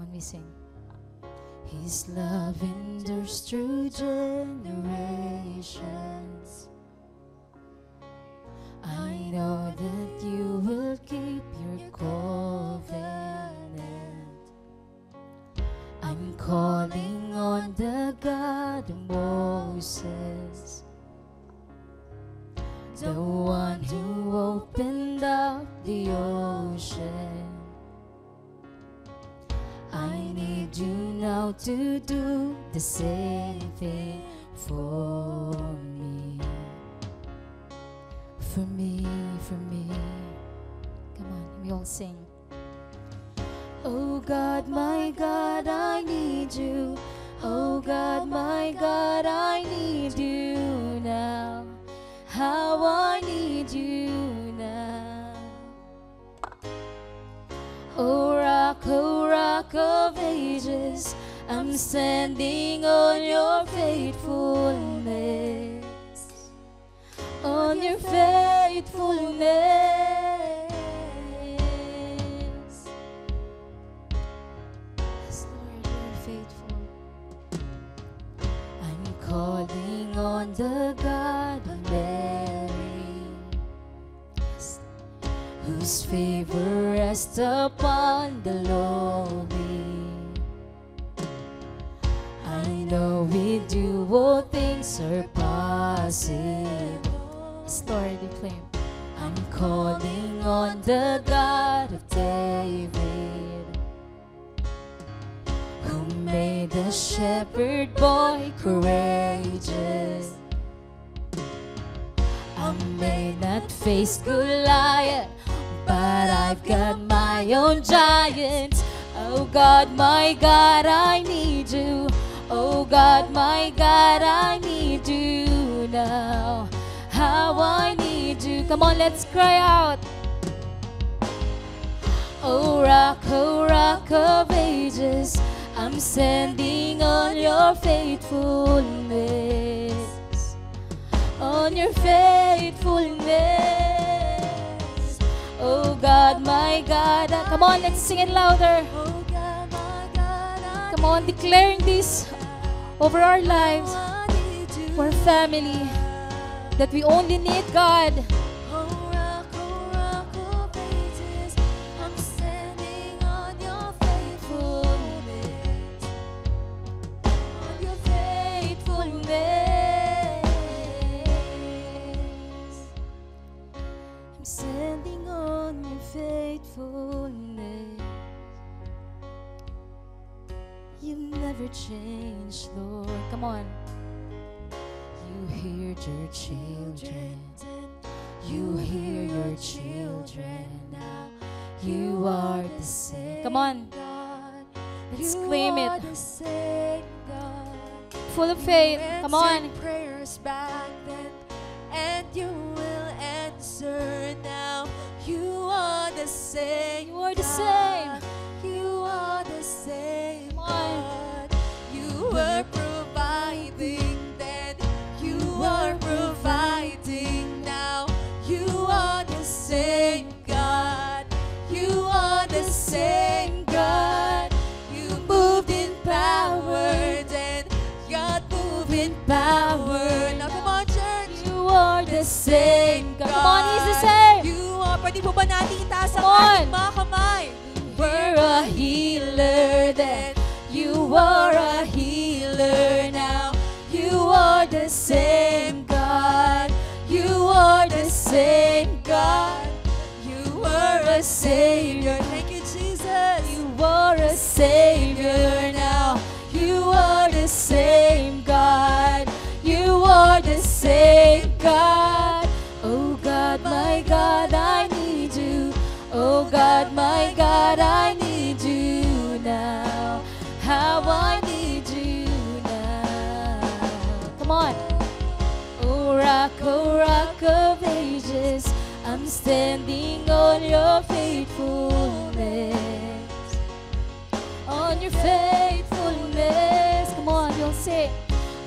on, we sing. His love endures through generations. I know that you will keep your covenant. I'm calling on the God of Moses, the one who opened up the ocean. I need you now to do the same thing for me. For me, for me. Come on, we all sing. Oh God, my God, I need you. Oh God, my God, I need you now. How I need you now. Oh rock of ages, I'm standing on your faithfulness. On your faithfulness. Yes, Lord, you're faithful. I'm calling on the God of Mary, yes, whose favor rests upon the lowly. I know with you all things are possible. Yes, Lord, declare. I'm calling on the God of David, who made the shepherd boy courageous. I may not face Goliath, but I've got my own giants. Oh God, my God, I need you. Oh God, my God, I need you now. How I need you. Come on, let's cry out. Oh rock of ages, I'm standing on your faithfulness. On your faithfulness. Oh God, my God. Come on, let's sing it louder. Oh God, my God, come on, declaring this over our lives, our family, that we only need God. Oh rock of ages, I'm standing on your faithfulness. On your faithfulness. I'm standing on your faithfulness. You never change, Lord. Come on. You heard your children. You hear your children now. You are the same. Come on. Let's claim it. Full of faith. Come on. Prayers back then, and you will answer now. You are the same. You are the same. You are the same. Come on. You were providing then. You are providing now. You are the same God. You are the same God. You moved in power then. God moved in power. Now come on, church. You are the same God. Come on, He's the same. You are. Pwede po ba natin itaas ang Come on. ating mga kamay? We're a healer then. You are a healer now. You are the same God. You are the same God. You are a Savior. Thank you, Jesus. You are a Savior now. You are the same God. You are the same God. Oh God, my God, I need you. Oh God, my God, I need you now. How I need you now. Come on. Oh rock of ages, I'm standing on your faithfulness. On your faithfulness. Come on, you'll say,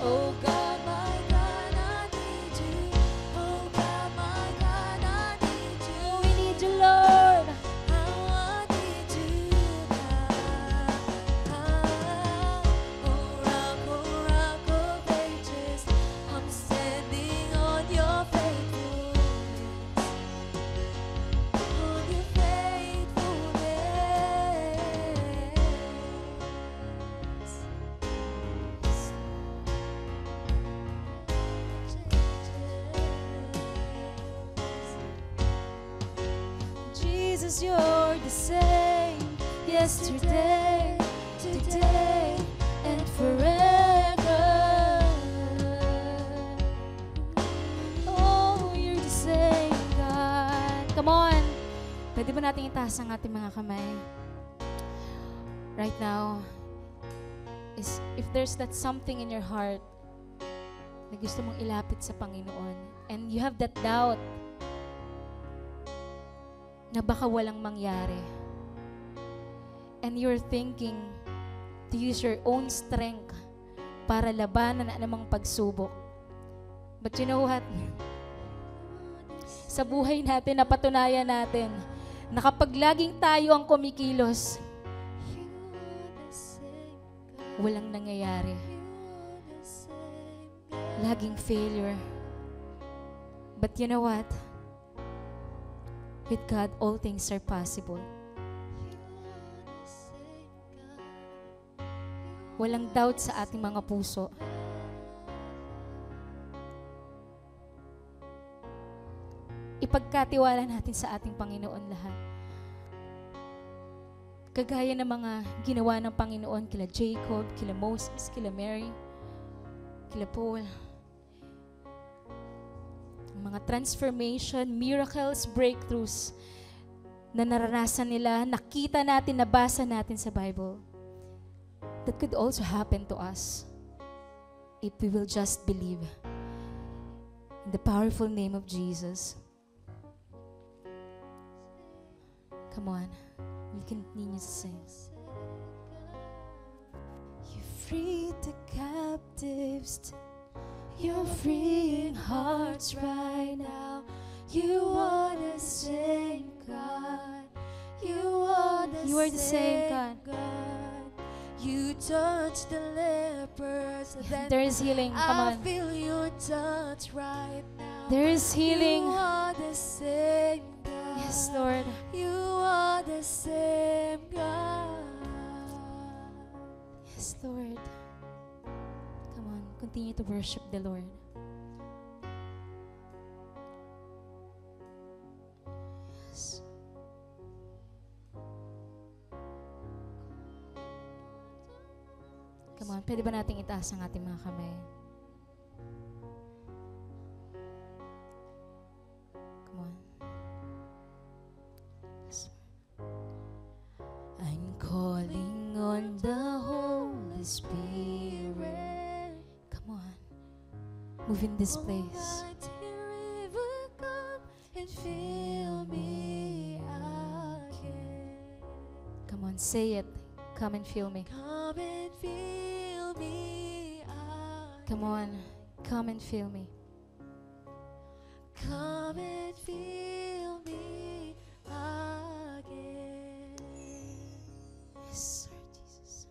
oh God, my God, I need you. Oh God, my God, I need you. We need you, Lord. How I need you now. Jesus, you're the same yesterday, today, and forever. Oh, you're the same, God. Come on. Pwede ba natin itaas ang ating mga kamay? Right now, if there's that something in your heart na gusto mong ilapit sa Panginoon, and you have that doubt na baka walang mangyari, and you're thinking to use your own strength para labanan ang anumang pagsubok. But you know what? Sa buhay natin, napatunayan natin na kapag laging tayo ang kumikilos, walang nangyayari. Laging failure. But you know what? With God, all things are possible. Walang doubt sa ating mga puso. Ipagkatiwala natin sa ating Panginoon lahat. Kagaya ng mga ginawa ng Panginoon kila Jacob, kila Moses, kila Mary, kila Paul. Mga transformation, miracles, breakthroughs na naranasan nila, nakita natin, nabasa natin sa Bible. That could also happen to us if we will just believe in the powerful name of Jesus. Come on. We continue to sing. You freed the captives. You're freeing hearts right now. You are the same God. You are the same God. You touch the lepers. There is healing. Come on. I feel your touch right now. There is healing. You are the same God. Yes, Lord. You are the same God. Yes, Lord. Come on, continue to worship the Lord. Yes. Come on, pwede ba nating itaas ang ating mga kamay? Come on. I'm calling on the Holy Spirit. Come on. Move in this place. Come and fill me again. Come on, say it. Come and feel me. Come and fill me again. Come on. Come and feel me. Come and fill me again. Yes, Lord Jesus.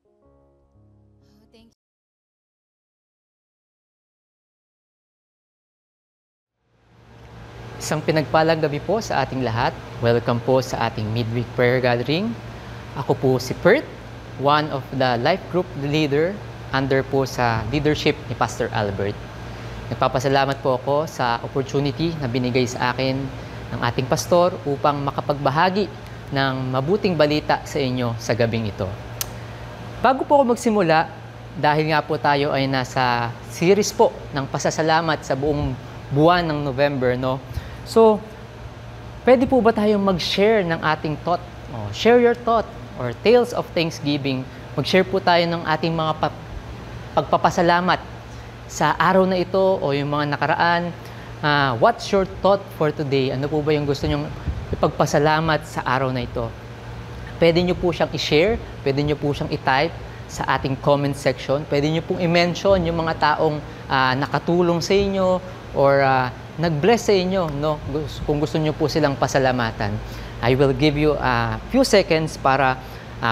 Oh, thank you. Isang pinagpalang gabi po sa ating lahat. Welcome po sa ating midweek prayer gathering. Ako po si Pert, one of the life group leader under po sa leadership ni Pastor Albert. Nagpapasalamat po ako sa opportunity na binigay sa akin ng ating pastor upang makapagbahagi ng mabuting balita sa inyo sa gabing ito. Bago po ako magsimula, dahil nga po tayo ay nasa series po ng pasasalamat sa buong buwan ng November, no? So, pwede po ba tayong mag-share ng ating thought? Share your thought or tales of thanksgiving. Mag-share po tayo ng ating mga pagpapasalamat sa araw na ito o yung mga nakaraan. What's your thought for today? Ano po ba yung gusto nyong ipagpasalamat sa araw na ito? Pwede nyo po siyang i-share, pwede nyo po siyang i-type sa ating comment section. Pwede nyo pong i-mention yung mga taong nakatulong sa inyo or nag-bless sa inyo, no? Kung gusto nyo po silang pasalamatan. I will give you a few seconds para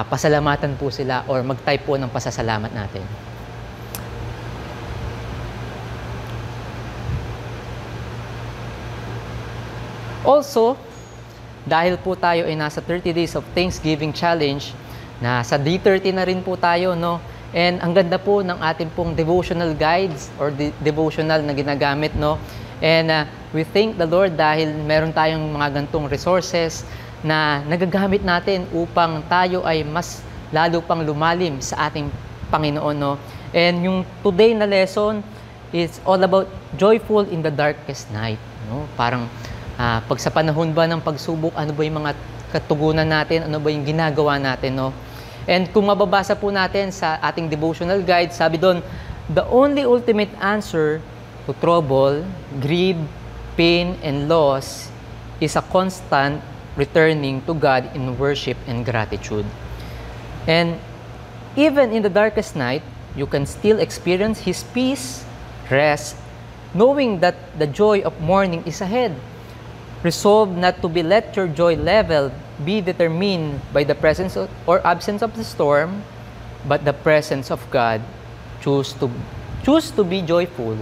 pasalamatan po sila or mag-type po ng pasasalamat natin. Also, dahil po tayo ay nasa 30 Days of Thanksgiving Challenge, nasa day 30 na rin po tayo, no? And ang ganda po ng ating pong devotional guides or devotional na ginagamit, no? And we thank the Lord dahil meron tayong mga gantong resources na nagagamit natin upang tayo ay mas lalo pang lumalim sa ating Panginoon, no? And yung today na lesson is all about joyful in the darkest night, no? Parang pag sa panahon ba ng pagsubok, ano ba yung mga katugunan natin, ano ba yung ginagawa natin, no? And kung mababasa po natin sa ating devotional guide, sabi doon, the only ultimate answer to trouble, grief, pain, and loss is a constant returning to God in worship and gratitude. And even in the darkest night, you can still experience His peace, rest, knowing that the joy of morning is ahead. Resolve not to be let your joy level be determined by the presence or absence of the storm, but the presence of God. Choose to be joyful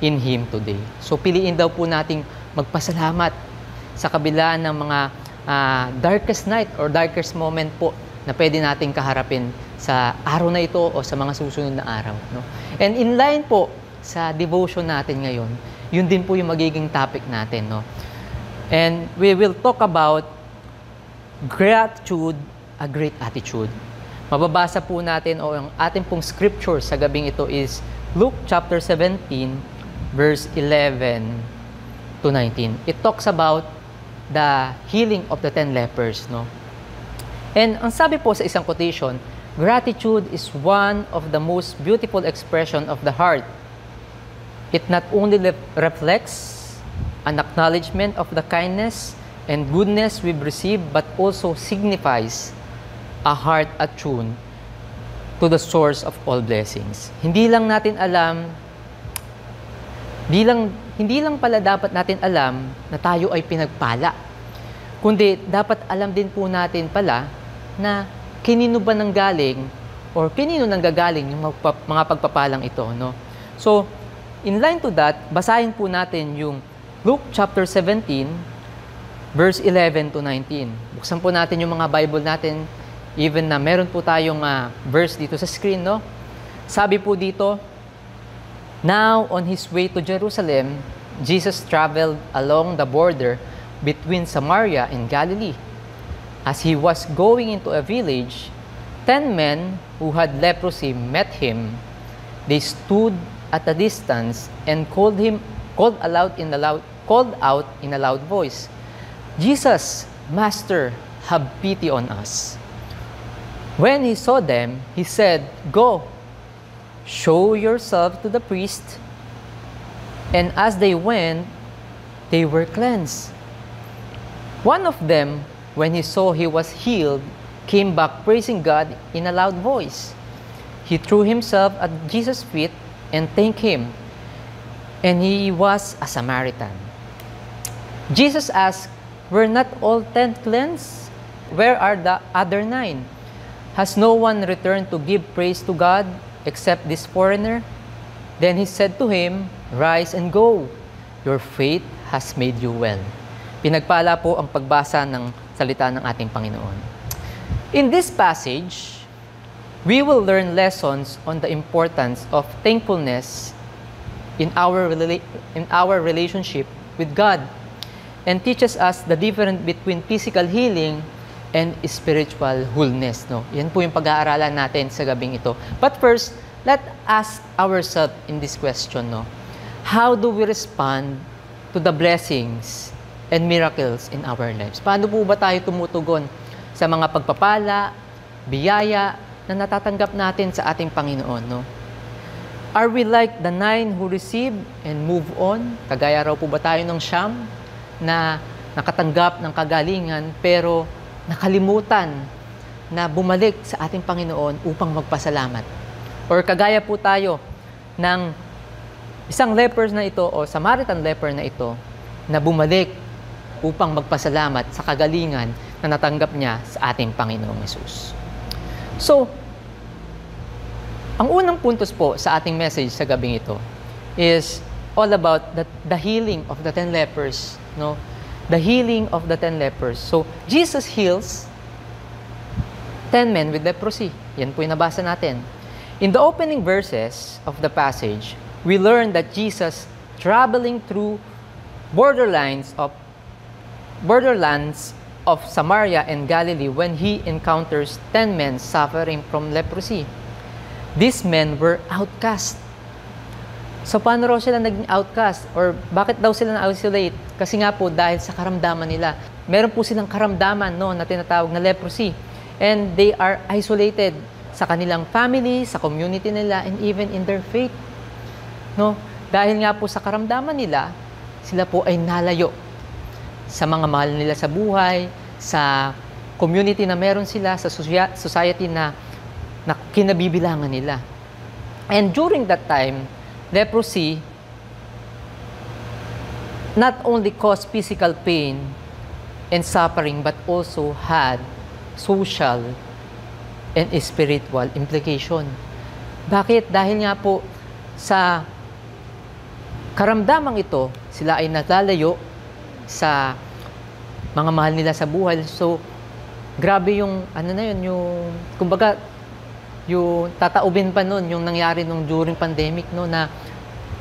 in Him today. So piliin daw po nating magpasalamat sa kabila ng mga darkest night or darkest moment po na pwede nating kaharapin sa araw na ito o sa mga susunod na araw, no? And in line po sa devotion natin ngayon, yun din po yung magiging topic natin, no? And we will talk about gratitude, a great attitude. Mababasa po natin o ang ating pong scripture sa gabing ito is Luke chapter 17 verse 11 to 19. It talks about the healing of the 10 lepers, no? And ang sabi po sa isang quotation, gratitude is one of the most beautiful expression of the heart. It not only reflects an acknowledgement of the kindness and goodness we've received, but also signifies a heart attuned to the source of all blessings. Hindi lang pala dapat natin alam na tayo ay pinagpala, kundi dapat alam din po natin pala na kanino ba nanggaling or kanino nanggagaling yung mga pagpapalang ito, no? So, in line to that, basahin po natin yung Luke chapter 17, verse 11 to 19. Buksan po natin yung mga Bible natin, even na meron po tayong verse dito sa screen, no? Sabi po dito, now on His way to Jerusalem, Jesus traveled along the border between Samaria and Galilee. As He was going into a village, 10 men who had leprosy met Him. They stood at a distance and called out in a loud voice, Jesus, Master, have pity on us. When He saw them, He said, go, show yourself to the priest. And as they went, they were cleansed. One of them, when he saw he was healed, came back praising God in a loud voice. He threw himself at Jesus' feet and thanked Him. And he was a Samaritan. Jesus asked, were not all 10 cleansed? Where are the other 9? Has no one returned to give praise to God except this foreigner? Then He said to him, rise and go. Your faith has made you well. Pinagpala po ang pagbasa ng salita ng ating Panginoon. In this passage, we will learn lessons on the importance of thankfulness in our relationship with God, and teaches us the difference between physical healing and spiritual wholeness, no? Yan po yung pag-aaralan natin sa gabing ito. But first, let us ask ourselves in this question, no? How do we respond to the blessings and miracles in our lives? Paano po ba tayo tumutugon sa mga pagpapala, biyaya na natatanggap natin sa ating Panginoon, no? Are we like the 9 who receive and move on? Kagaya raw po ba tayo ng Siyam na nakatanggap ng kagalingan pero nakalimutan na bumalik sa ating Panginoon upang magpasalamat? Or kagaya po tayo ng isang leper na ito o Samaritan leper na ito na bumalik upang magpasalamat sa kagalingan na natanggap niya sa ating Panginoong Hesus. So, ang unang puntos po sa ating message sa gabing ito is all about the healing of the 10 lepers, no? The healing of the 10 lepers. So, Jesus heals 10 men with leprosy. Yan po yung nabasa natin. In the opening verses of the passage, we learn that Jesus, traveling through borderlands of Samaria and Galilee when he encounters 10 men suffering from leprosy. These men were outcast. So paano raw sila naging outcast? Or bakit daw sila na-isolate? Kasi nga po dahil sa karamdaman nila. Meron po silang karamdaman na tinatawag na leprosy. And they are isolated sa kanilang family, sa community nila, and even in their faith. Dahil nga po sa karamdaman nila, sila po ay nalayo sa mga mahal nila sa buhay, sa community na meron sila, sa society na kinabibilangan nila. And during that time, leprosy not only caused physical pain and suffering, but also had social and spiritual implication. Bakit? Dahil nga po sa karamdamang ito, sila ay nalalayo sa mga mahal nila sa buhay. So, grabe yung, yung, kumbaga, yung tataubin pa nun, yung nangyari nung during pandemic, na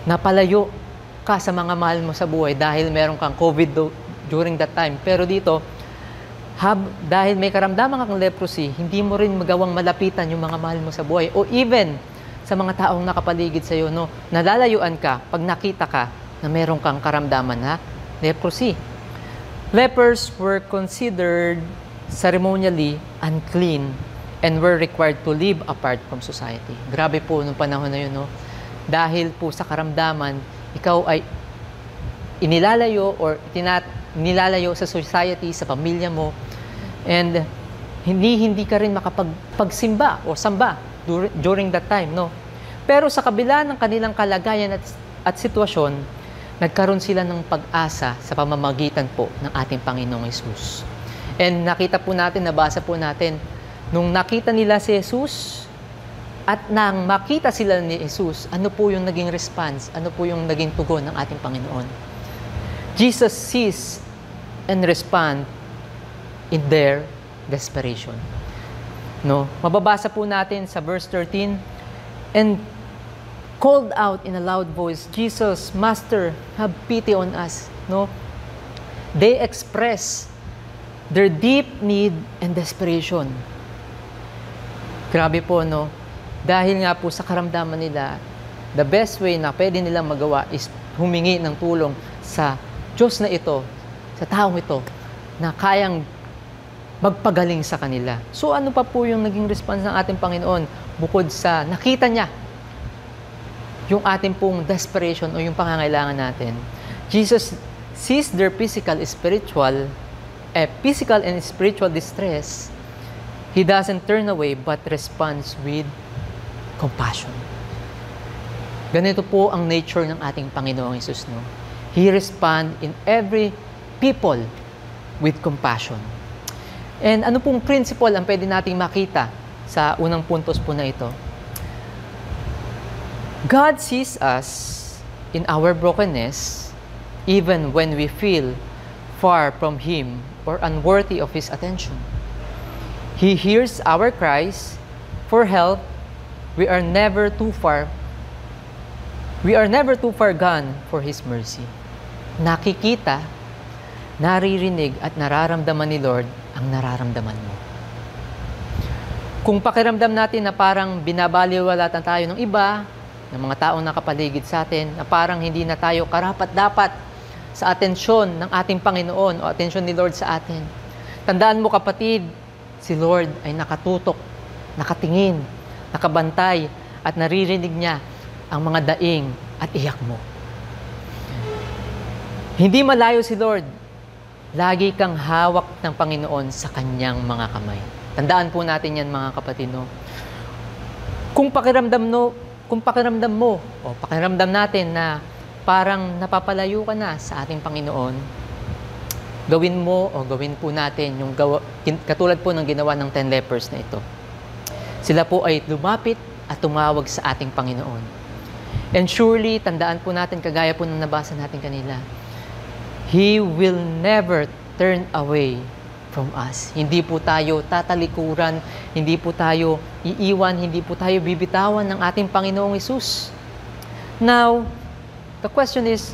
napalayo ka sa mga mahal mo sa buhay dahil meron kang COVID during that time. Pero dito, dahil may karamdaman kang leprosy, hindi mo rin magawang malapitan yung mga mahal mo sa buhay. O even sa mga taong nakapaligid sa'yo, nalalayuan ka pag nakita ka na meron kang karamdaman na leprosy. Lepers were considered ceremonially unclean and were required to live apart from society. Grabe po nung panahon na yun, dahil po sa karamdaman, ikaw ay inilalayo or nilalayo sa society, sa pamilya mo, and hindi ka rin makapagsimba o samba during that time, Pero sa kabila ng kanilang kalagayan at sitwasyon, nagkaroon sila ng pag-asa sa pamamagitan po ng ating Panginoong Hesus. And nakita po natin, nabasa po natin, nung nakita nila si Jesus at nang makita sila ni Jesus, ano po yung naging response? Ano po yung naging tugon ng ating Panginoon? Jesus sees and respond in their desperation. Mababasa po natin sa verse 13, and called out in a loud voice, Jesus, Master, have pity on us. They express their deep need and desperation. Grabe po, Dahil nga po sa karamdaman nila, the best way na pwede nilang magawa is humingi ng tulong sa Diyos na ito, sa taong ito, na kayang magpagaling sa kanila. So ano pa po yung naging response ng ating Panginoon bukod sa nakita niya yung ating pong desperation o yung pangangailangan natin? Jesus sees their physical and spiritual distress. He doesn't turn away but responds with compassion. Ganito po ang nature ng ating Panginoong Hesus, He responds in every people with compassion. And ano pong principle ang pwede nating makita sa unang puntos po na ito? God sees us in our brokenness even when we feel far from Him or unworthy of His attention. He hears our cries for help. We are never too far gone for His mercy. Nakikita, naririnig at nararamdaman ni Lord ang nararamdaman mo. Kung pakiramdam natin na parang binabaliwalatan tayo ng iba, ng mga taong nakapaligid sa atin, na parang hindi na tayo karapat-dapat sa atensyon ng ating Panginoon o atensyon ni Lord sa atin. Tandaan mo, kapatid, si Lord ay nakatutok, nakatingin, nakabantay, at naririnig niya ang mga daing at iyak mo. Hindi malayo si Lord. Lagi kang hawak ng Panginoon sa kanyang mga kamay. Tandaan po natin yan, mga kapatid. Kung pakiramdam mo o pakiramdam natin na parang napapalayo ka na sa ating Panginoon, gawin mo o gawin po natin yung katulad po ng ginawa ng 10 lepers na ito. Sila po ay lumapit at tumawag sa ating Panginoon. And surely, tandaan po natin, kagaya po ng nabasa natin kanila, He will never turn away from us. Hindi po tayo tatalikuran, hindi po tayo iiwan, hindi po tayo bibitawan ng ating Panginoong Hesus. Now, the question is,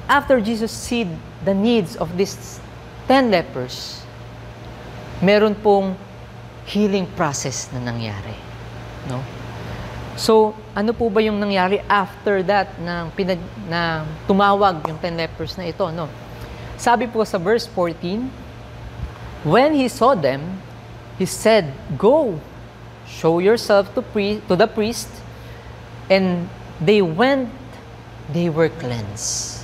after Jesus see the needs of these 10 lepers, meron pong healing process na nangyari. No? So, ano po ba yung nangyari after that na tumawag yung 10 lepers na ito? No? Sabi po sa verse 14, when he saw them, he said, "Go, show yourself to the priest." And they went, they were cleansed.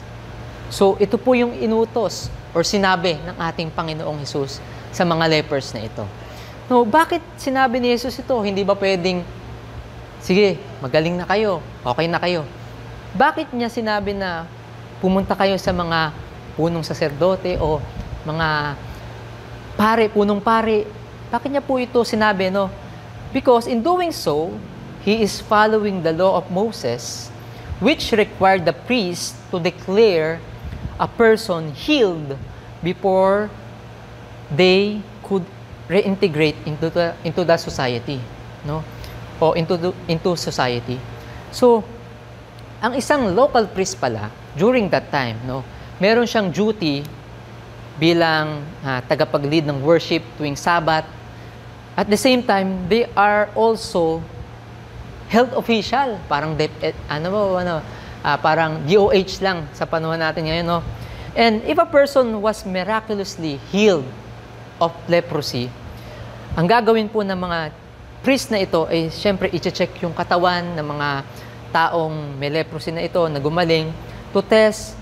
So, ito po yung inutos or sinabi ng ating Panginoong Hesus sa mga lepers na ito. No, bakit sinabi ni Jesus ito? Hindi ba pwedeng, sige, magaling na kayo, okay na kayo. Bakit niya sinabi na pumunta kayo sa mga punong saserdote o mga punong pare? Bakit niya po ito sinabi, no? Because in doing so, he is following the law of Moses, which required the priest to declare a person healed before they could reintegrate into the society, no? O into society. So, ang isang local priest pala during that time, no, meron siyang duty bilang tagapag-lead ng worship tuwing Sabat. At the same time, they are also health official, parang parang DOH lang sa panahon natin ngayon, no? And if a person was miraculously healed of leprosy, ang gagawin po ng mga priest na ito ay syempre i-check yung katawan ng mga taong may leprosy na ito na gumaling to test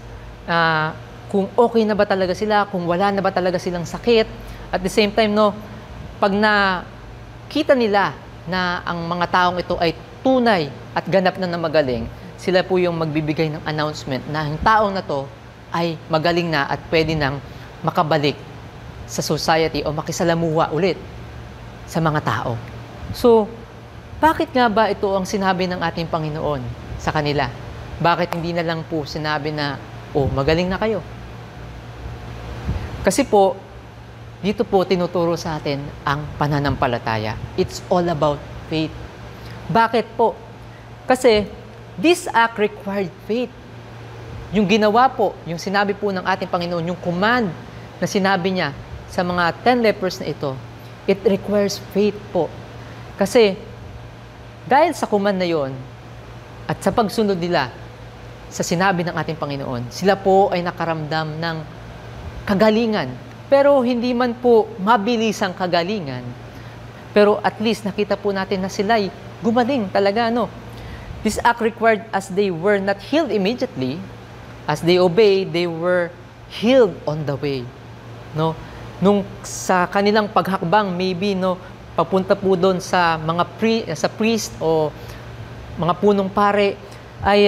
kung okay na ba talaga sila, kung wala na ba talaga silang sakit. At the same time, no, pag nakita nila na ang mga taong ito ay tunay at ganap na magaling, sila po yung magbibigay ng announcement na ang taong na to ay magaling na at pwede nang makabalik sa society o makisalamuha ulit sa mga tao. So, bakit nga ba ito ang sinabi ng ating Panginoon sa kanila? Bakit hindi na lang po sinabi na, magaling na kayo? Kasi po, dito po tinuturo sa atin ang pananampalataya. It's all about faith. Bakit po? Kasi, this act required faith. Yung ginawa po, yung sinabi po ng ating Panginoon, yung command na sinabi niya sa mga 10 lepers na ito, it requires faith po. Kasi, dahil sa command na yon at sa pagsunod nila sa sinabi ng ating Panginoon, sila po ay nakaramdam ng kagalingan. Pero hindi man po mabilis ang kagalingan. Pero at least nakita po natin na sila'y gumaling talaga, no? This act required as they were not healed immediately, as they obeyed, they were healed on the way. No? Nung sa kanilang paghakbang, maybe, no, papunta po doon sa mga priest o mga punong pare, ay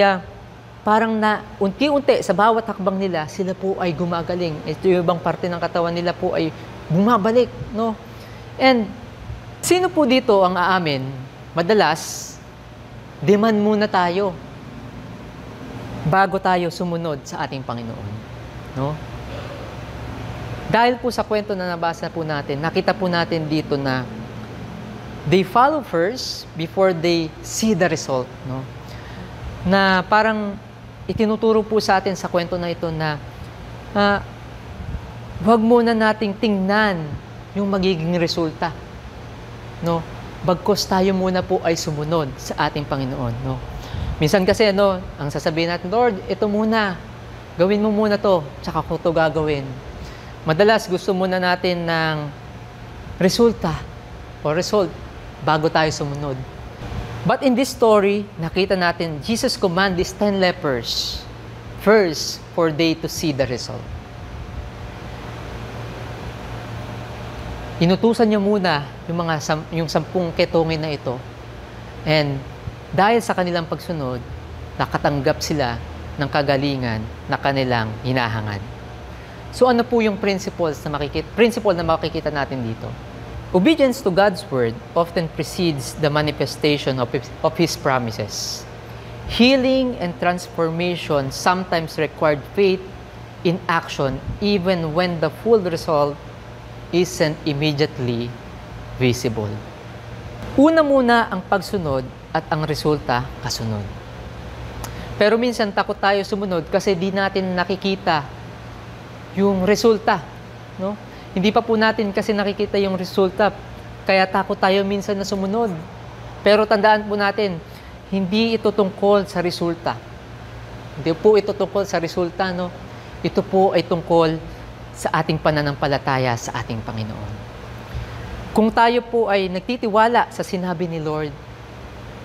parang na unti-unti sa bawat hakbang nila, sila po ay gumagaling. Ito yung ibang parte ng katawan nila po ay bumabalik. No? And sino po dito ang aamin? Madalas, demand muna tayo bago tayo sumunod sa ating Panginoon. No? Dahil po sa kwento na nabasa po natin, nakita po natin dito na they follow first before they see the result. No? Na parang itinuturo po sa atin sa kwento na ito na huwag muna nating tingnan yung magiging resulta. No? Bagkus tayo muna po ay sumunod sa ating Panginoon. No? Minsan kasi, ang sasabihin natin, Lord, ito muna. Gawin mo muna to, tsaka ko to gagawin. Madalas gusto muna natin ng resulta o result bago tayo sumunod. But in this story, nakita natin, Jesus command these 10 lepers first for they to see the result. Inutusan niya muna yung 10 ketongin na ito. And dahil sa kanilang pagsunod, nakatanggap sila ng kagalingan na kanilang hinahangad. So ano po yung principle na makikita natin dito? Obedience to God's word often precedes the manifestation of His promises. Healing and transformation sometimes required faith in action even when the full result isn't immediately visible. Una muna ang pagsunod at ang resulta kasunod. Pero minsan takot tayo sumunod kasi di natin nakikita yung resulta, no? Hindi pa po natin kasi nakikita yung resulta, kaya takot tayo minsan na sumunod. Pero tandaan po natin, hindi ito tungkol sa resulta. Hindi po ito tungkol sa resulta, no? Ito po ay tungkol sa ating pananampalataya sa ating Panginoon. Kung tayo po ay nagtitiwala sa sinabi ni Lord,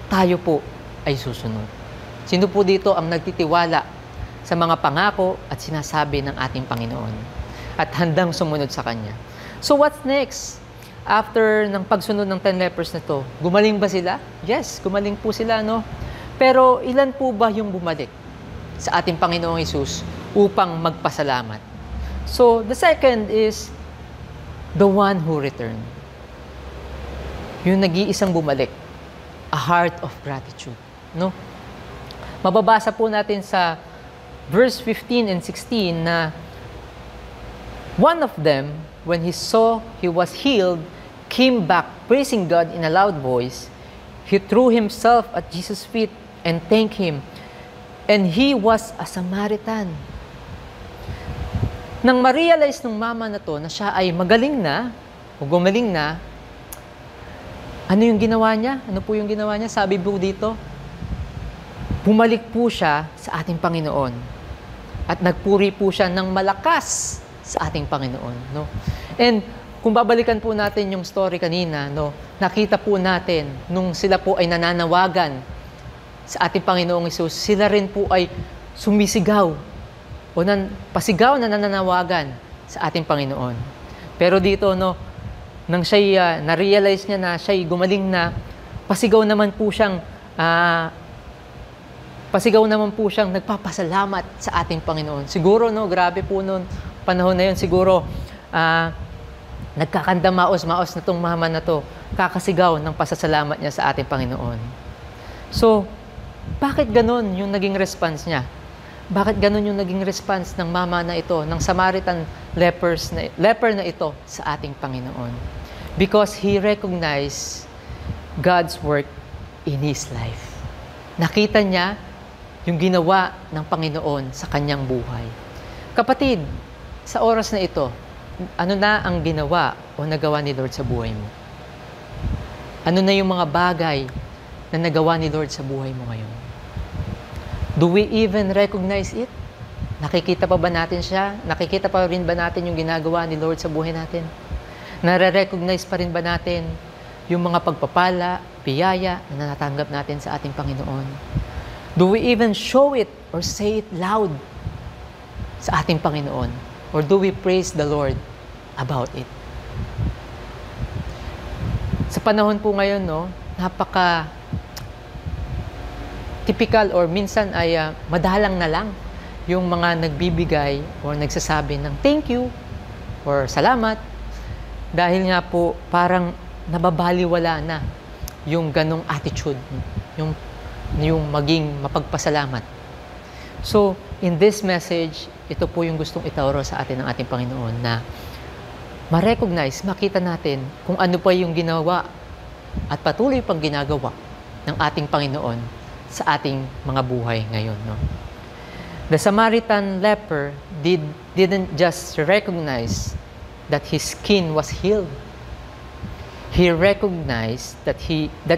tayo po ay susunod. Sino po dito ang nagtitiwala sa mga pangako at sinasabi ng ating Panginoon at handang sumunod sa Kanya? So what's next? After ng pagsunod ng 10 lepers na to, gumaling ba sila? Yes, gumaling po sila, no? Pero ilan po ba yung bumalik sa ating Panginoong Hesus upang magpasalamat? So, the second is the one who returned. Yung nag-iisang bumalik. A heart of gratitude, no? Mababasa po natin sa verse 15 and 16 na one of them, when he saw he was healed, came back praising God in a loud voice. He threw himself at Jesus' feet and thanked him. And he was a Samaritan. Nang ma-realize ng mama na to na siya ay magaling na o gumaling na, ano yung ginawa niya? Ano po yung ginawa niya? Sabi po dito, bumalik po siya sa ating Panginoon at nagpuri po siya ng malakas sa ating Panginoon, no? And kung babalikan po natin yung story kanina, no, nakita po natin nung sila po ay nananawagan sa ating Panginoong Hesus, sila rin po ay sumisigaw o pasigaw na nananawagan sa ating Panginoon. Pero dito, no, nang siya na-realize niya na siya gumaling na, pasigaw naman po siyang nagpapasalamat sa ating Panginoon. Siguro, no, grabe po noon panahon na yun, siguro nagkakanda maos na tong mama na to, kakasigaw ng pasasalamat niya sa ating Panginoon. So, bakit ganon yung naging response niya? Bakit ganon yung naging response ng mama na ito, ng Samaritan leper na ito sa ating Panginoon? Because he recognized God's work in his life. Nakita niya yung ginawa ng Panginoon sa kanyang buhay. Kapatid, sa oras na ito, ano na ang ginawa o nagawa ni Lord sa buhay mo? Ano na yung mga bagay na nagawa ni Lord sa buhay mo ngayon? Do we even recognize it? Nakikita pa ba natin siya? Nakikita pa rin ba natin yung ginagawa ni Lord sa buhay natin? Nare-recognize pa rin ba natin yung mga pagpapala, biyaya na natanggap natin sa ating Panginoon? Do we even show it or say it loud sa ating Panginoon? Or do we praise the Lord about it? Sa panahon po ngayon, no, napaka typical or minsan ay madalang na lang yung mga nagbibigay or nagsasabi ng thank you or salamat dahil nga po parang nababaliwala na yung ganong attitude, yung maging mapagpasalamat. So, in this message, ito po yung gustong itauro sa atin ng ating Panginoon na ma-recognize, makita natin kung ano pa yung ginawa at patuloy pang ginagawa ng ating Panginoon sa ating mga buhay ngayon, no? The Samaritan leper didn't just recognize that his skin was healed. He recognized that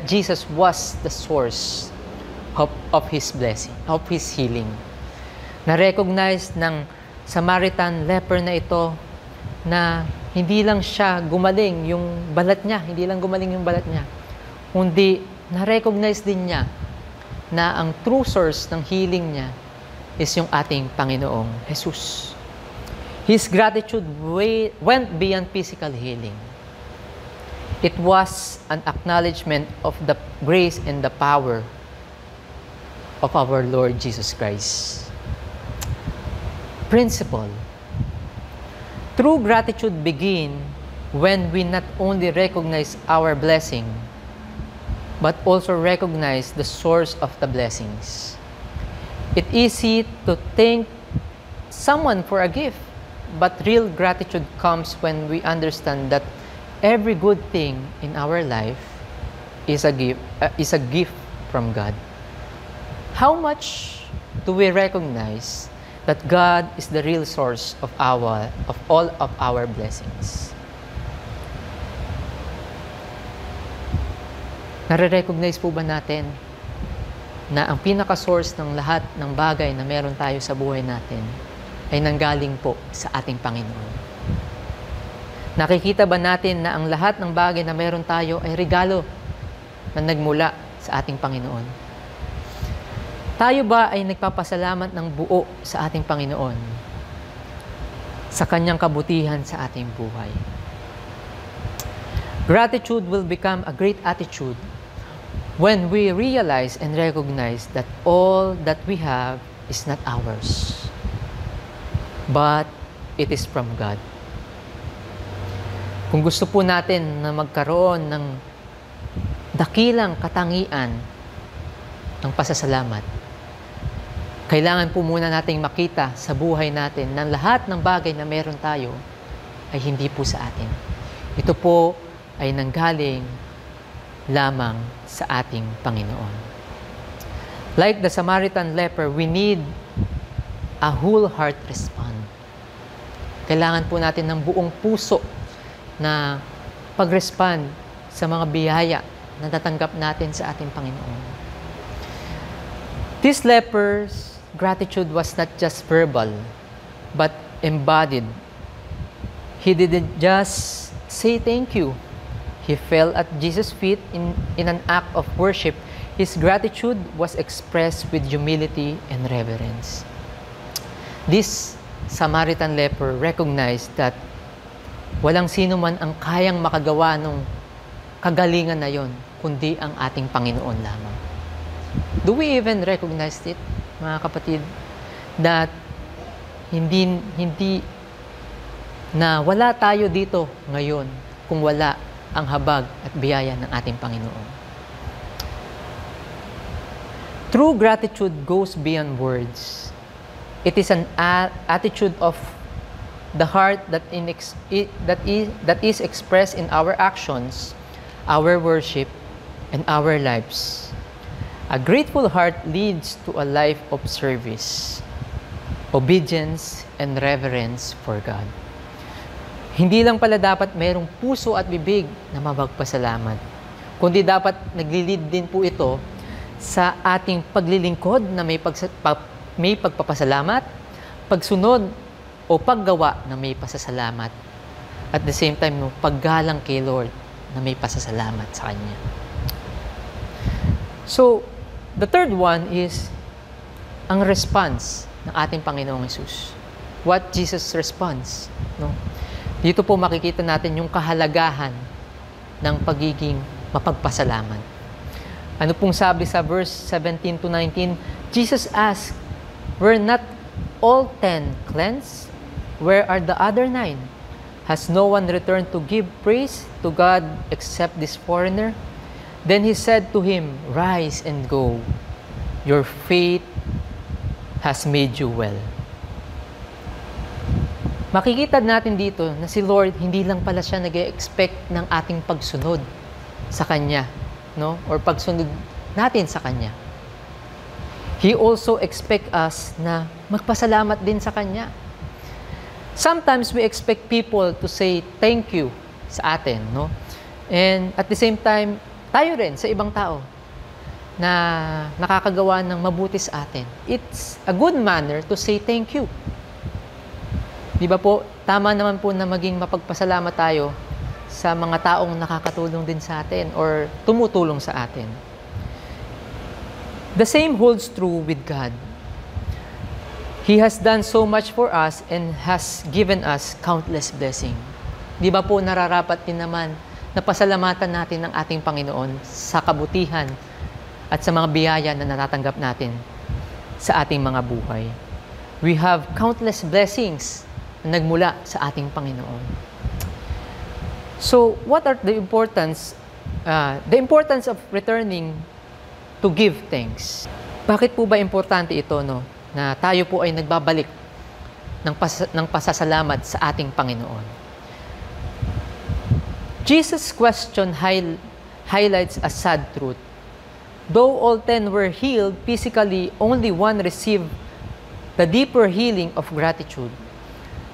Jesus was the source of his blessing, of his healing. Na-recognize ng Samaritan leper na ito na hindi lang siya gumaling yung balat niya, kundi na-recognize din niya na ang true source ng healing niya is yung ating Panginoong Jesus. His gratitude went beyond physical healing. It was an acknowledgement of the grace and the power of our Lord Jesus Christ. Principle. True gratitude begins when we not only recognize our blessing, but also recognize the source of the blessings. It's easy to thank someone for a gift, but real gratitude comes when we understand that every good thing in our life is a gift from God. How much do we recognize that God is the real source of all of our blessings? Nare-recognize po ba natin na ang pinaka-source ng lahat ng bagay na meron tayo sa buhay natin ay nanggaling po sa ating Panginoon? Nakikita ba natin na ang lahat ng bagay na meron tayo ay regalo na nagmula sa ating Panginoon? Tayo ba ay nagpapasalamat ng buo sa ating Panginoon sa Kanyang kabutihan sa ating buhay? Gratitude will become a great attitude when we realize and recognize that all that we have is not ours, but it is from God. Kung gusto po natin na magkaroon ng dakilang katangian ng pasasalamat, kailangan po muna nating makita sa buhay natin na lahat ng bagay na meron tayo ay hindi po sa atin. Ito po ay nanggaling lamang sa ating Panginoon. Like the Samaritan leper, we need a whole heart response. Kailangan po natin ng buong puso na pag-respond sa mga biyaya na natanggap natin sa ating Panginoon. This leper's gratitude was not just verbal, but embodied. He didn't just say thank you. He fell at Jesus' feet in an act of worship. His gratitude was expressed with humility and reverence. This Samaritan leper recognized that walang sino man ang kayang makagawa ng kagalingan na yon, kundi ang ating Panginoon lamang. Do we even recognize it, mga kapatid, that hindi na wala tayo dito ngayon kung wala ang habag at biyaya ng ating Panginoon? True gratitude goes beyond words. It is an attitude of the heart that is expressed in our actions, our worship, and our lives. A grateful heart leads to a life of service, obedience, and reverence for God. Hindi lang pala dapat mayroong puso at bibig na mapagpasalamat, kundi dapat naglilid din po ito sa ating paglilingkod na may pagpapasalamat, pagsunod o paggawa na may pasasalamat. At the same time, paggalang kay Lord na may pasasalamat sa Kanya. So, the third one is ang response ng ating Panginoong Hesus. What Jesus responds, no? Dito po makikita natin yung kahalagahan ng pagiging mapagpasalamat. Ano pong sabi sa verse 17 to 19? Jesus asked, "Were not all 10 cleansed? Where are the other 9? Has no one returned to give praise to God except this foreigner?" Then he said to him, "Rise and go. Your faith has made you well." Makikita natin dito na si Lord, hindi lang pala siya nag-expect ng ating pagsunod sa Kanya, no? Or pagsunod natin sa Kanya. He also expect us na magpasalamat din sa Kanya. Sometimes we expect people to say thank you sa atin, no? And at the same time, tayo rin sa ibang tao na nakakagawa ng mabuti sa atin. It's a good manner to say thank you. Di ba po, tama naman po na maging mapagpasalamat tayo sa mga taong nakakatulong din sa atin or tumutulong sa atin. The same holds true with God. He has done so much for us and has given us countless blessings. Di ba po nararapat din naman na pasalamatan natin ang ating Panginoon sa kabutihan at sa mga biyaya na natatanggap natin sa ating mga buhay. We have countless blessings na nagmula sa ating Panginoon. So, what are the importance of returning to give thanks? Bakit po ba importante ito, no? Na tayo po ay nagbabalik ng pasasalamat sa ating Panginoon. Jesus' question highlights a sad truth. Though all 10 were healed physically, only one received the deeper healing of gratitude.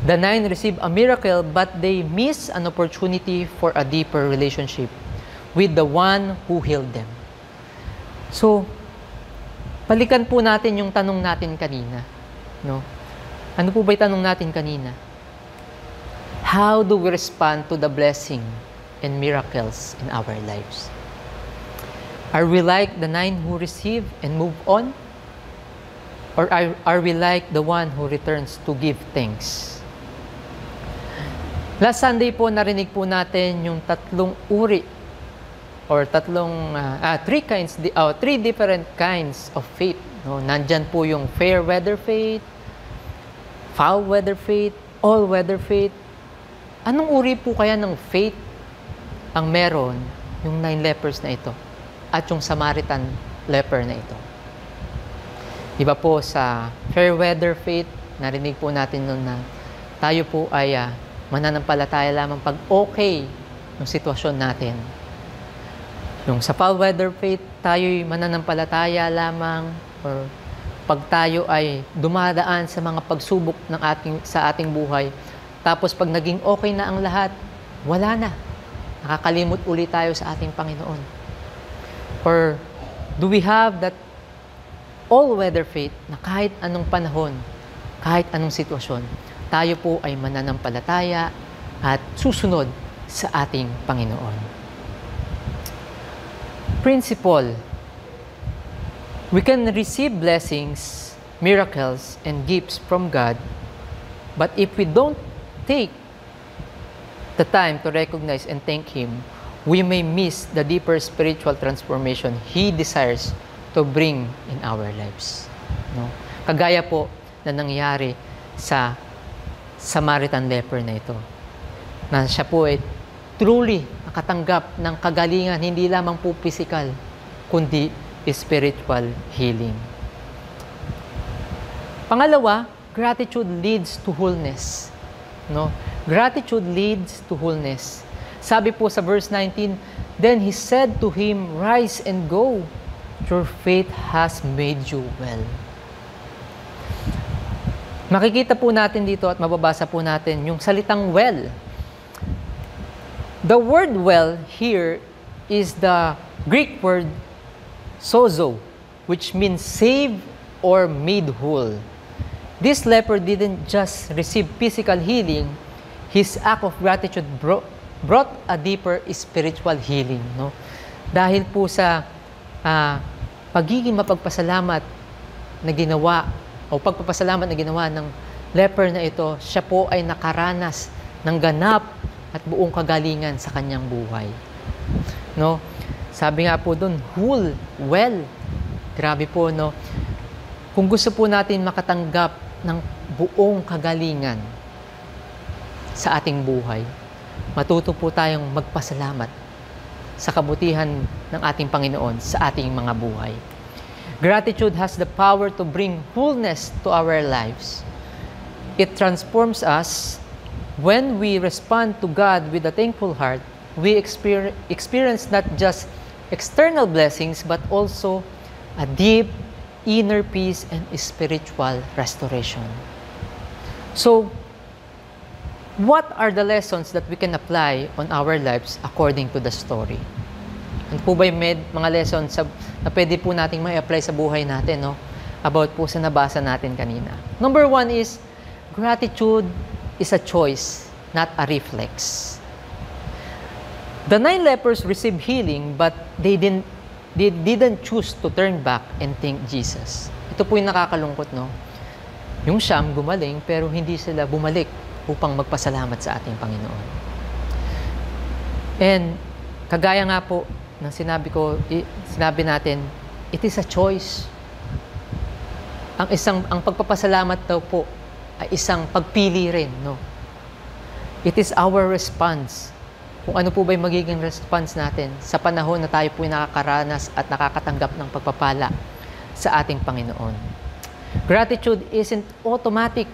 The 9 received a miracle, but they missed an opportunity for a deeper relationship with the one who healed them. So, balikan po natin yung tanong natin kanina. No? Ano po ba yung tanong natin kanina? How do we respond to the blessing and miracles in our lives? Are we like the 9 who receive and move on? Or are we like the one who returns to give thanks? Last Sunday po, narinig po natin yung tatlong uri or three different kinds of faith. No? Nandyan po yung fair weather faith, foul weather faith, all weather faith. Anong uri po kaya ng faith ang meron yung 9 lepers na ito at yung Samaritan leper na ito? Iba po sa fair weather faith, narinig po natin noon na tayo po ay mananampalataya lamang pag okay yung sitwasyon natin. Yung sa foul weather faith, tayo'y mananampalataya lamang or pag tayo ay dumadaan sa mga pagsubok sa ating buhay, tapos pag naging okay na ang lahat, wala na. Nakakalimot ulit tayo sa ating Panginoon. Or do we have that all-weather faith na kahit anong panahon, kahit anong sitwasyon, tayo po ay mananampalataya at susunod sa ating Panginoon? Principle: we can receive blessings, miracles, and gifts from God, but if we don't take the time to recognize and thank Him, we may miss the deeper spiritual transformation He desires to bring in our lives. No? Kagaya po na nangyari sa Samaritan leper na ito, na siya po ay truly nakatanggap ng kagalingan, hindi lamang po physical, kundi spiritual healing. Pangalawa, gratitude leads to wholeness. No? Gratitude leads to wholeness. Sabi po sa verse 19, "Then he said to him, 'Rise and go. Your faith has made you well.'" Makikita po natin dito at mababasa po natin yung salitang well. The word well here is the Greek word sozo, which means save or made whole. This leper didn't just receive physical healing, his act of gratitude brought a deeper spiritual healing. No? Dahil po sa pagiging mapagpasalamat na ginawa o pagpapasalamat na ginawa ng leper na ito, siya po ay nakaranas ng ganap at buong kagalingan sa kanyang buhay. No? Sabi nga po doon, whole, well. Grabe po, no? Kung gusto po natin makatanggap ng buong kagalingan sa ating buhay, matuto po tayong magpasalamat sa kabutihan ng ating Panginoon sa ating mga buhay. Gratitude has the power to bring wholeness to our lives. It transforms us. When we respond to God with a thankful heart, we experience not just external blessings, but also a deep inner peace and spiritual restoration. So, what are the lessons that we can apply on our lives according to the story? Ano po ba yung mga lessons na pwede po nating may-apply sa buhay natin, no? About po sa nabasa natin kanina. Number 1 is, gratitude is a choice, not a reflex. The 9 lepers received healing, but they didn't choose to turn back and thank Jesus. Ito po yung nakakalungkot, no? Yung siyam gumaling, pero hindi sila bumalik upang magpasalamat sa ating Panginoon. And kagaya nga po ng sinabi natin, it is a choice. Ang pagpapasalamat daw po ay isang pagpili rin, no? It is our response. Kung ano po ba yung magiging response natin sa panahon na tayo po ay nakakaranas at nakakatanggap ng pagpapala sa ating Panginoon. Gratitude isn't automatic.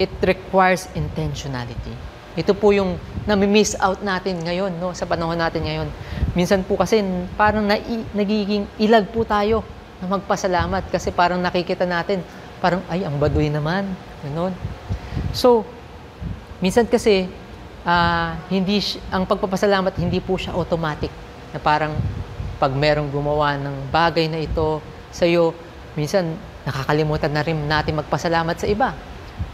It requires intentionality. Ito po yung nami-miss out natin ngayon, no, sa panahon natin ngayon. Minsan po kasi parang nagiging ilag po tayo na magpasalamat kasi parang nakikita natin, parang ay, ang baduy naman. Ganon. So, minsan kasi, ang pagpapasalamat hindi po siya automatic. Na parang pag merong gumawa ng bagay na ito sa iyo, minsan nakakalimutan na rin natin magpasalamat sa iba.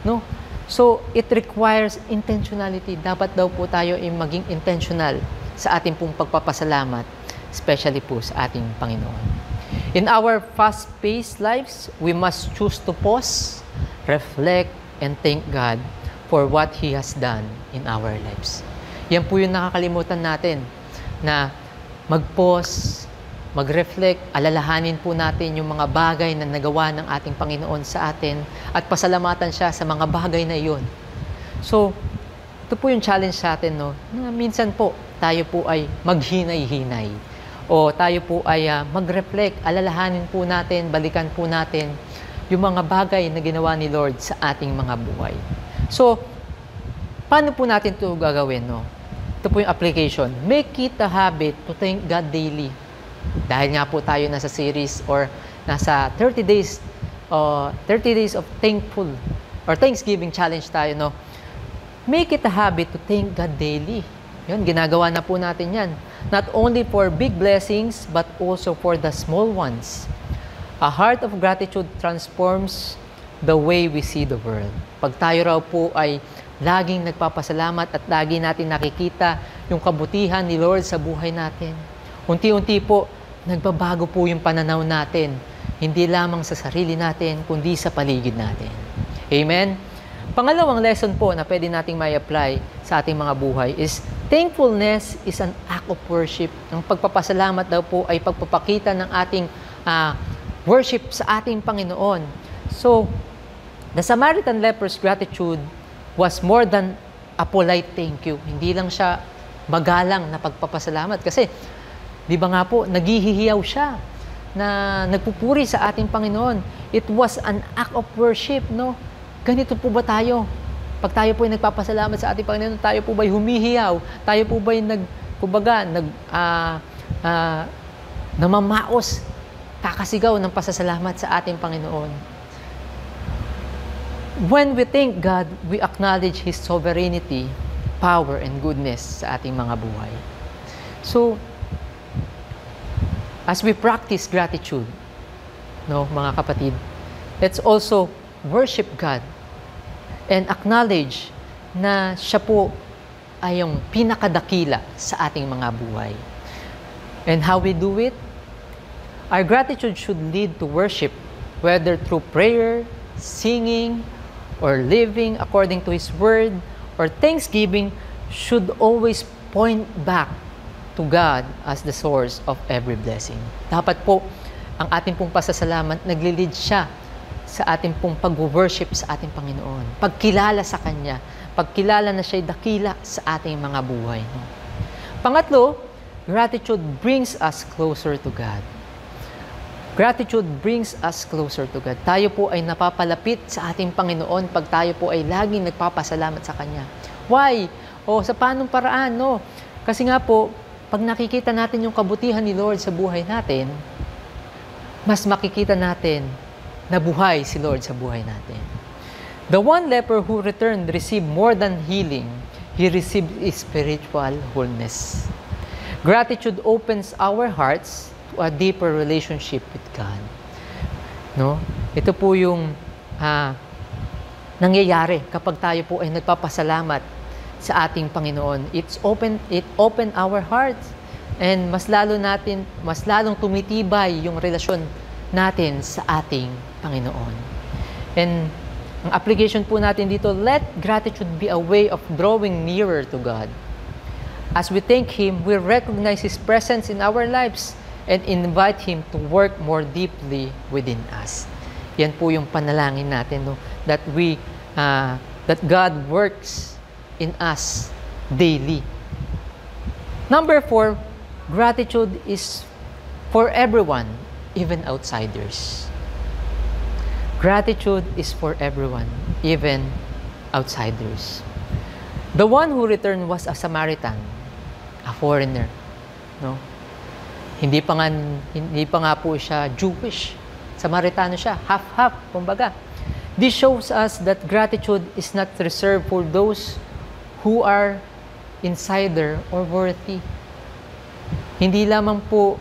No? So, it requires intentionality. Dapat daw po tayo ay maging intentional sa ating pong pagpapasalamat, especially po sa ating Panginoon. In our fast-paced lives, we must choose to pause, reflect, and thank God for what He has done in our lives. Yan po yung nakakalimutan natin, na mag-pause, mag-reflect, alalahanin po natin yung mga bagay na nagawa ng ating Panginoon sa atin at pasalamatan siya sa mga bagay na iyon. So, ito po yung challenge sa atin, no? Na minsan po, tayo po ay maghinay-hinay o tayo po ay mag-reflect, alalahanin po natin, balikan po natin yung mga bagay na ginawa ni Lord sa ating mga buhay. So, paano po natin ito gagawin, no? Ito po yung application. Make it a habit to thank God daily. Dahil nga po tayo nasa series or nasa 30 days of thankful or Thanksgiving challenge tayo, no? Make it a habit to thank God daily. Yun, ginagawa na po natin yan. Not only for big blessings, but also for the small ones. A heart of gratitude transforms the way we see the world. Pag tayo raw po ay laging nagpapasalamat at lagi natin nakikita yung kabutihan ni Lord sa buhay natin, unti-unti po, nagbabago po yung pananaw natin. Hindi lamang sa sarili natin, kundi sa paligid natin. Amen? Pangalawang lesson po na pwede nating may apply sa ating mga buhay is thankfulness is an act of worship. Ang pagpapasalamat daw po ay pagpapakita ng ating worship sa ating Panginoon. So, the Samaritan leper's gratitude was more than a polite thank you. Hindi lang siya magalang na pagpapasalamat. Kasi, di ba nga po, naghihiyaw siya na nagpupuri sa ating Panginoon. It was an act of worship, no? Ganito po ba tayo? Pag tayo po ay nagpapasalamat sa ating Panginoon, tayo po ba'y humihiyaw? Tayo po ba'y namamaos, kakasigaw ng pasasalamat sa ating Panginoon? When we thank God, we acknowledge His sovereignty, power, and goodness sa ating mga buhay. So, as we practice gratitude, no, mga kapatid, let's also worship God and acknowledge na siya po ay yung pinakadakila sa ating mga buhay. And how we do it? Our gratitude should lead to worship, whether through prayer, singing, or living according to His Word, or thanksgiving should always point back to God as the source of every blessing. Dapat po, ang ating pong pasasalamat, naglilid siya sa ating pong pag-worship sa ating Panginoon. Pagkilala sa Kanya. Pagkilala na siya'y dakila sa ating mga buhay. No? Pangatlo, gratitude brings us closer to God. Gratitude brings us closer to God. Tayo po ay napapalapit sa ating Panginoon pag tayo po ay laging nagpapasalamat sa Kanya. Why? O sa paanong paraan, no? Kasi nga po, pag nakikita natin yung kabutihan ni Lord sa buhay natin, mas makikita natin na buhay si Lord sa buhay natin. The one leper who returned received more than healing. He received spiritual wholeness. Gratitude opens our hearts to a deeper relationship with God. No? Ito po yung nangyayari kapag tayo po ay nagpapasalamat sa ating Panginoon. It open our hearts and mas lalong tumitibay yung relasyon natin sa ating Panginoon. And ang application po natin dito, let gratitude be a way of drawing nearer to God. As we thank Him, we recognize His presence in our lives and invite Him to work more deeply within us. Yan po yung panalangin natin, no? That God works in us daily. Number 4, gratitude is for everyone, even outsiders. Gratitude is for everyone, even outsiders. The one who returned was a Samaritan, a foreigner. No? Hindi pa nga po siya Jewish. Samaritano siya, half-half, kumbaga. This shows us that gratitude is not reserved for those who are insider or worthy. Hindi lamang po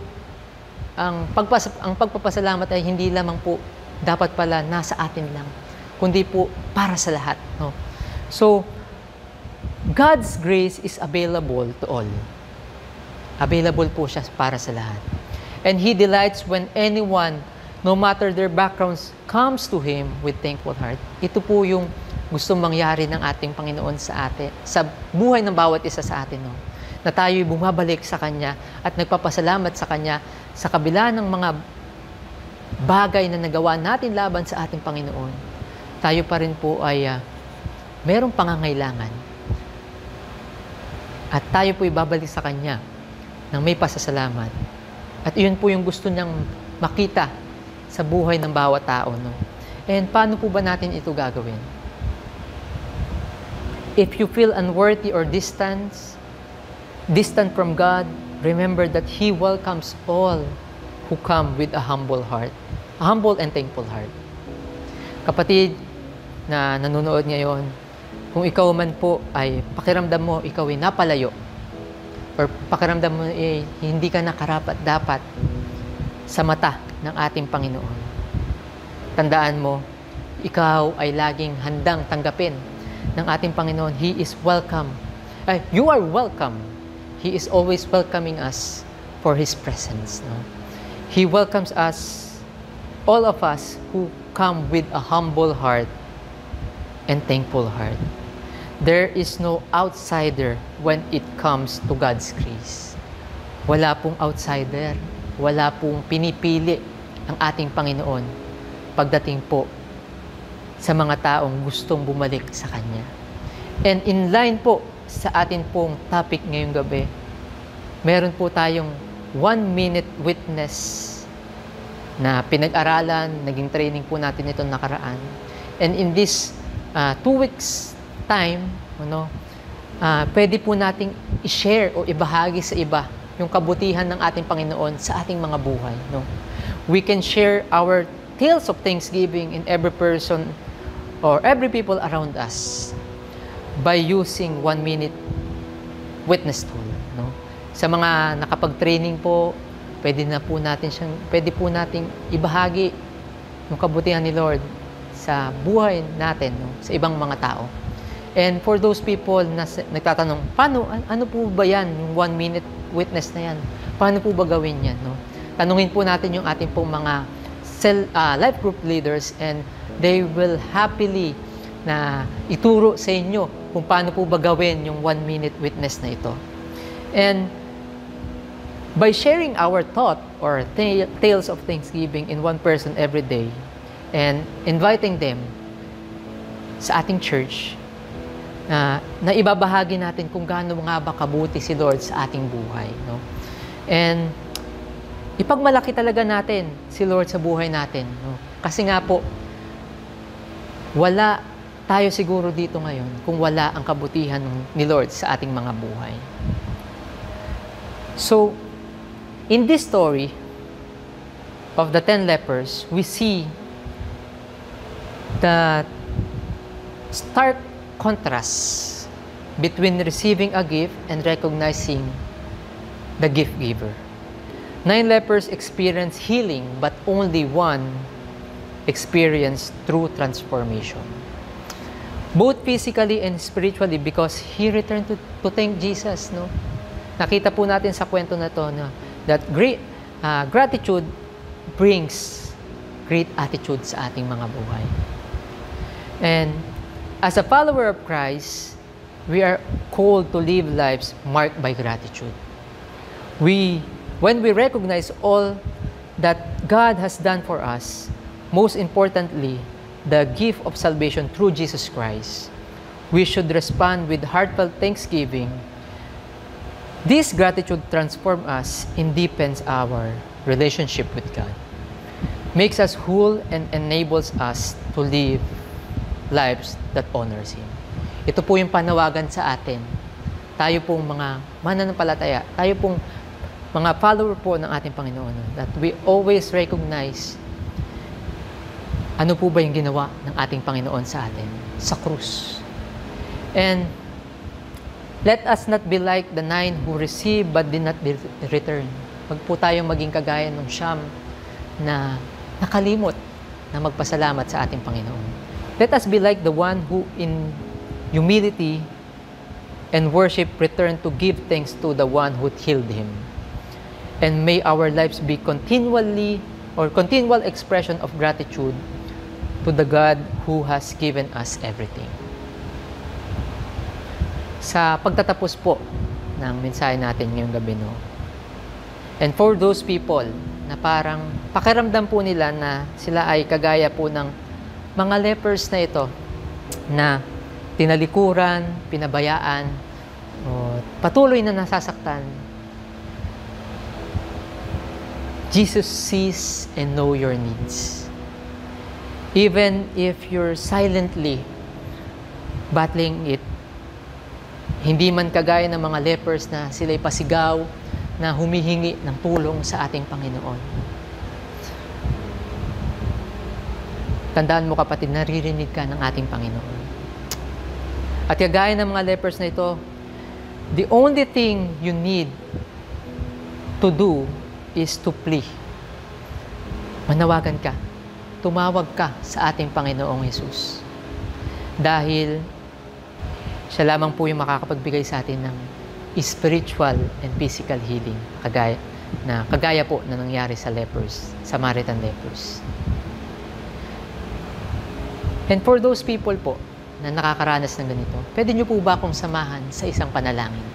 ang pagpapasalamat ay hindi lamang po dapat pala nasa atin lang, kundi po para sa lahat. No? So, God's grace is available to all. Available po siya para sa lahat. And He delights when anyone, no matter their backgrounds, comes to Him with thankful heart. Ito po yung gustong mangyari ng ating Panginoon sa atin, sa buhay ng bawat isa sa atin. No? Na tayo'y bumabalik sa Kanya at nagpapasalamat sa Kanya sa kabila ng mga bagay na nagawa natin laban sa ating Panginoon. Tayo pa rin po ay merong pangangailangan. At tayo po'y babalik sa Kanya ng may pasasalamat. At iyon po yung gusto niyang makita sa buhay ng bawat tao. No? And paano po ba natin ito gagawin? If you feel unworthy or distant from God, remember that He welcomes all who come with a humble heart. A humble and thankful heart. Kapatid na nanonood ngayon, kung ikaw man po ay pakiramdam mo ikaw ay napalayo, or pakiramdam mo eh, hindi ka nakarapat-dapat sa mata ng ating Panginoon. Tandaan mo, ikaw ay laging handang tanggapin ng ating Panginoon. He is welcome. You are welcome. He is always welcoming us for His presence. No? He welcomes us, all of us who come with a humble heart and thankful heart. There is no outsider when it comes to God's grace. Wala pong outsider. Wala pong pinipili ang ating Panginoon pagdating po sa mga taong gustong bumalik sa Kanya. And in line po sa atin pong topic ngayong gabi, meron po tayong 1-minute witness na pinag-aralan, naging training po natin itong nakaraan. And in this 2 weeks time, pwede po nating i-share o ibahagi sa iba yung kabutihan ng ating Panginoon sa ating mga buhay. No? We can share our tales of thanksgiving in every person or every people around us by using 1-minute witness tool. No? Sa mga nakapag-training po, pwede po nating ibahagi yung kabutihan ni Lord sa buhay natin, no? Sa ibang mga tao. And for those people na nagtatanong, ano po ba yan, yung 1-minute witness na yan? Paano po ba gawin yan? No? Tanungin po natin yung ating pong mga life group leaders and they will happily na ituro sa inyo kung paano po ba gawin yung 1-minute witness na ito. And by sharing our thought or tales of thanksgiving in one person every day and inviting them sa ating church, na ibabahagi natin kung gaano nga ba kabuti si Lord sa ating buhay. No? And ipagmalaki talaga natin si Lord sa buhay natin. No? Kasi nga po, wala tayo siguro dito ngayon kung wala ang kabutihan ni Lord sa ating mga buhay. So, in this story of the 10 lepers, we see the stark contrast between receiving a gift and recognizing the gift giver. 9 lepers experienced healing, but only 1 experienced true transformation. Both physically and spiritually, because he returned to thank Jesus. No? Nakita po natin sa kwento na to that gratitude brings great attitude sa ating mga buhay. And as a follower of Christ, we are called to live lives marked by gratitude. When we recognize all that God has done for us, most importantly, the gift of salvation through Jesus Christ, we should respond with heartfelt thanksgiving. This gratitude transforms us and deepens our relationship with God, makes us whole, and enables us to live lives that honors Him. Ito po yung panawagan sa atin. Tayo pong mga mananampalataya, tayo pong mga follower po ng ating Panginoon, that we always recognize ano po ba yung ginawa ng ating Panginoon sa atin sa krus. And let us not be like the 9 who received but did not return. Wag po tayong maging kagaya ng siyam na nakalimot na magpasalamat sa ating Panginoon. Let us be like the one who in humility and worship returned to give thanks to the one who healed him. And may our lives be continual expression of gratitude to the God who has given us everything. Sa pagtatapos po ng mensahe natin ngayong gabi, no? And for those people na parang pakiramdam po nila na sila ay kagaya po ng mga lepers na ito, na tinalikuran, pinabayaan, o patuloy na nasasaktan, Jesus sees and knows your needs. Even if you're silently battling it, hindi man kagaya ng mga lepers na sila'y pasigaw, na humihingi ng tulong sa ating Panginoon. Tandaan mo kapatid, naririnig ka ng ating Panginoon. At kagaya ng mga lepers na ito, the only thing you need to do is to plea. Manawagan ka. Tumawag ka sa ating Panginoong Hesus. Dahil siya lamang po yung makakapagbigay sa atin ng spiritual and physical healing. Kagaya po na nangyari sa lepers, Samaritan lepers. And for those people po na nakakaranas ng ganito, pwede nyo po ba akong samahan sa isang panalangin?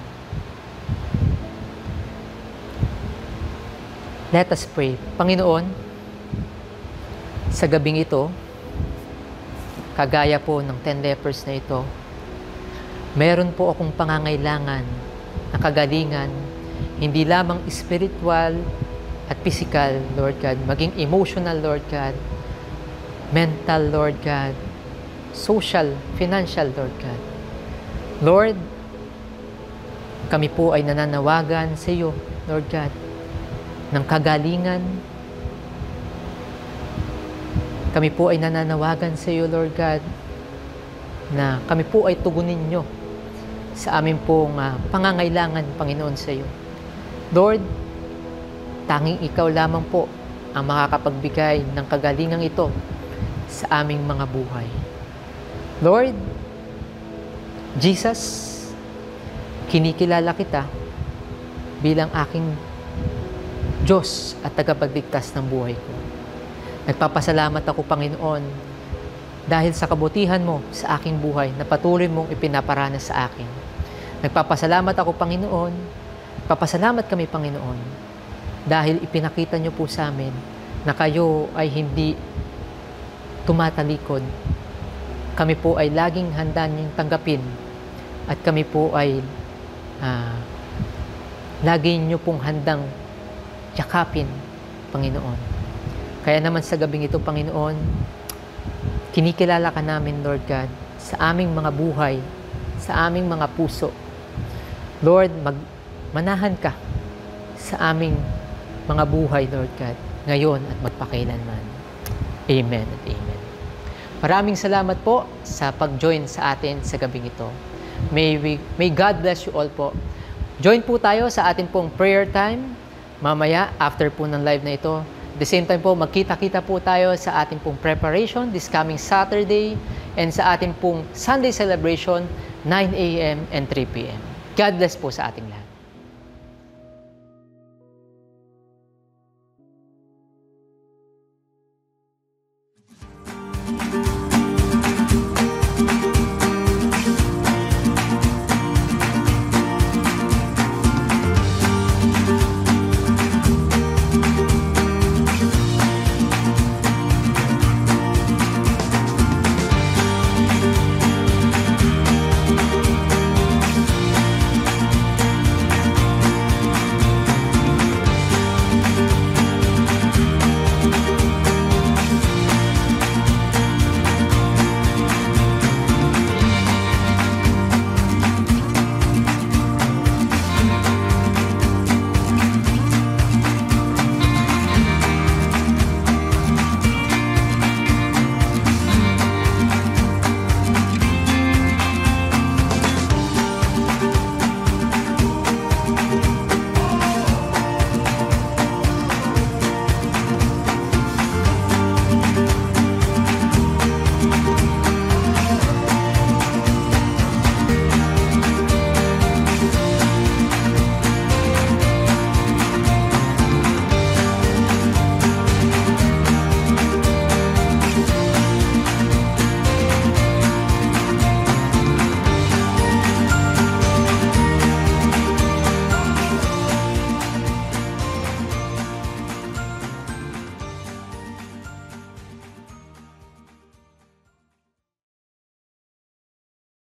Let us pray. Panginoon, sa gabing ito, kagaya po ng 10 lepers na ito, meron po akong pangangailangan na kagalingan, hindi lamang spiritual at physical, Lord God, maging emotional, Lord God, mental, Lord God, social, financial, Lord God. Lord, kami po ay nananawagan sa iyo, Lord God, ng kagalingan. Kami po ay nananawagan sa iyo, Lord God, na kami po ay tugunin nyo sa amin pong pangangailangan, Panginoon, sa iyo. Lord, tanging ikaw lamang po ang makakapagbigay ng kagalingang ito sa aming mga buhay. Lord, Jesus, kinikilala kita bilang aking Diyos at tagapagligtas ng buhay ko. Nagpapasalamat ako, Panginoon, dahil sa kabutihan mo sa aking buhay na patuloy mong ipinaparanas sa akin. Nagpapasalamat ako, Panginoon, papasalamat kami, Panginoon, dahil ipinakita niyo po sa amin na kayo ay hindi tumatalikod. Kami po ay laging handa niyong tanggapin at kami po ay lagi niyo pong handang yakapin, Panginoon. Kaya naman sa gabing ito, Panginoon, kinikilala ka namin, Lord God, sa aming mga buhay, sa aming mga puso. Lord, manahan ka sa aming mga buhay, Lord God, ngayon at magpakailanman. Amen at amen. Maraming salamat po sa pag-join sa atin sa gabing ito. May God bless you all po. Join po tayo sa atin pong prayer time mamaya after po ng live na ito. At the same time po, magkita-kita po tayo sa ating pong preparation this coming Saturday and sa ating pong Sunday celebration 9 a.m. and 3 p.m. God bless po sa ating lahat.